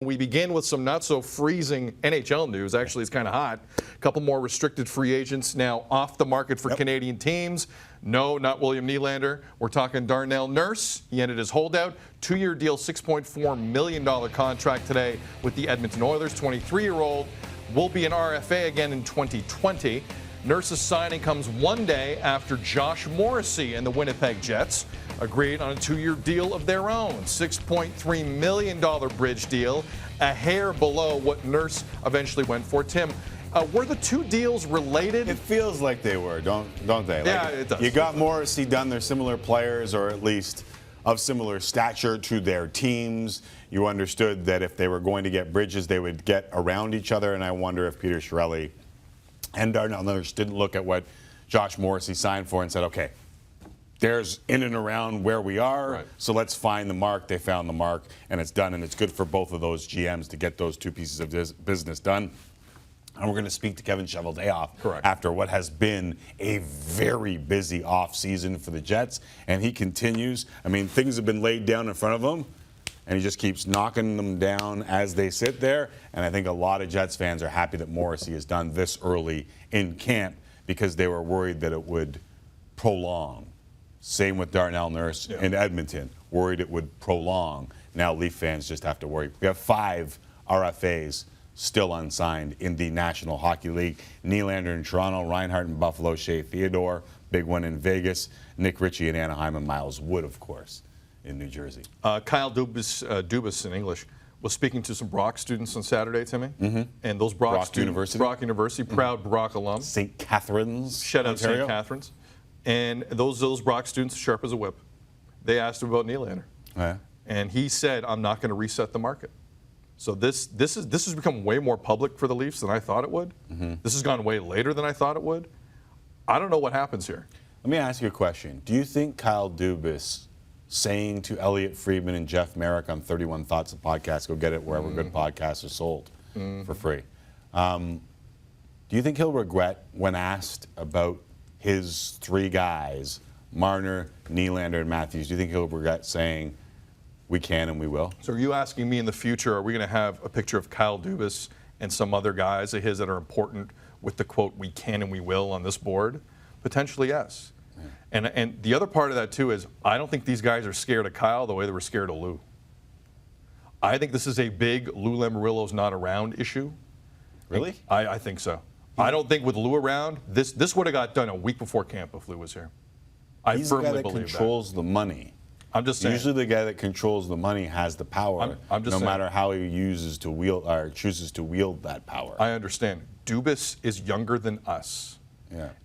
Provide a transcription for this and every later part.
We begin with some not so freezing NHL news. Actually, it's kind of hot. A couple more restricted free agents now off the market for Canadian teams. No, not William Nylander. We're talking Darnell Nurse. He ended his holdout. 2-year deal, $6.4 million contract today with the Edmonton Oilers. 23-year-old will be an RFA again in 2020. Nurse's signing comes one day after Josh Morrisey and the Winnipeg Jets agreed on a 2-year deal of their own. $6.3 million bridge deal, a hair below what Nurse eventually went for. Tim, were the two deals related? It feels like they were, don't they? Yeah, it does. You got Morrisey done. They're similar players, or at least of similar stature to their teams. You understood that if they were going to get bridges, they would get around each other, and I wonder if Peter Chiarelli and Darnell Nurse didn't look at what Josh Morrisey signed for and said, okay, there's in and around where we are, right, so let's find the mark. They found the mark, and it's done, and it's good for both of those GMs to get those two pieces of business done. And we're going to speak to Kevin Cheveldayoff after what has been a very busy offseason for the Jets, and he continues. I mean, things have been laid down in front of him, and he just keeps knocking them down as they sit there. And I think a lot of Jets fans are happy that Morrisey is done this early in camp because they were worried that it would prolong. Same with Darnell Nurse in Edmonton, worried it would prolong. Now Leaf fans just have to worry. We have 5 RFAs still unsigned in the National Hockey League. Nylander in Toronto, Reinhart in Buffalo, Shea Theodore, big one in Vegas, Nick Ritchie in Anaheim, and Miles Wood, of course, in New Jersey. Kyle Dubas in English was speaking to some Brock students on Saturday, Timmy. And those Brock University. Brock University, proud Brock alum. St. Catharines, Shout out Ontario. St. Catharines. And those Brock students, sharp as a whip. They asked him about Nylander. And he said, I'm not going to reset the market. So this has become way more public for the Leafs than I thought it would. This has gone way later than I thought it would. I don't know what happens here. Let me ask you a question. Do you think Kyle Dubas saying to Elliot Friedman and Jeff Merrick on 31 Thoughts, a podcast, go get it wherever good podcasts are sold for free, do you think he'll regret when asked about his 3 guys, Marner, Nylander, and Matthews? Do you think he'll regret saying, we can and we will? So are you asking me in the future, are we going to have a picture of Kyle Dubas and some other guys of his that are important with the quote, we can and we will on this board? Potentially, yes. And the other part of that, too, is I don't think these guys are scared of Kyle the way they were scared of Lou. I think this is a big Lou Lamoriello's not around issue. Really? I think so. I don't think with Lou around, this would have got done a week before camp if Lou was here. He's the guy that controls the money. I'm just saying. Usually the guy that controls the money has the power, I'm just no saying. matter how he uses to wield or chooses to wield that power. I understand. Dubas is younger than us.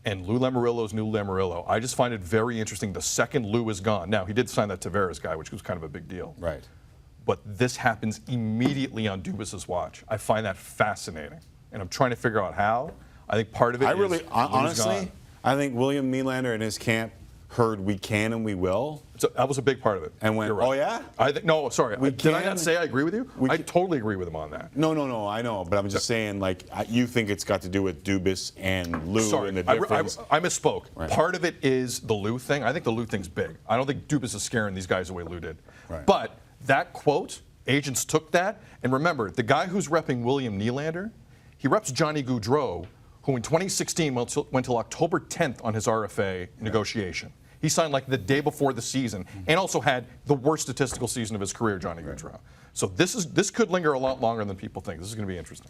And Lou Lamoriello's new Lamoriello. I just find it very interesting. The second Lou is gone. Now, he did sign that Tavares guy, which was kind of a big deal. Right. But this happens immediately on Dubas's watch. I find that fascinating. And I'm trying to figure out how. I think part of it honestly, I think William Nylander and his camp heard we can and we will. So that was a big part of it. And went, right. oh yeah? No, sorry. Did I not say I agree with you? I totally agree with him on that. No, I know. But I'm just saying, like, you think it's got to do with Dubas and Lou and the difference. I misspoke. Right. Part of it is the Lou thing. I think the Lou thing's big. I don't think Dubas is scaring these guys the way Lou did. Right. But that quote, agents took that. And remember, the guy who's repping William Nylander, he reps Johnny Gaudreau, who in 2016 went till October 10th on his RFA negotiation. He signed like the day before the season and also had the worst statistical season of his career, Johnny Gaudreau. So this could linger a lot longer than people think. This is going to be interesting.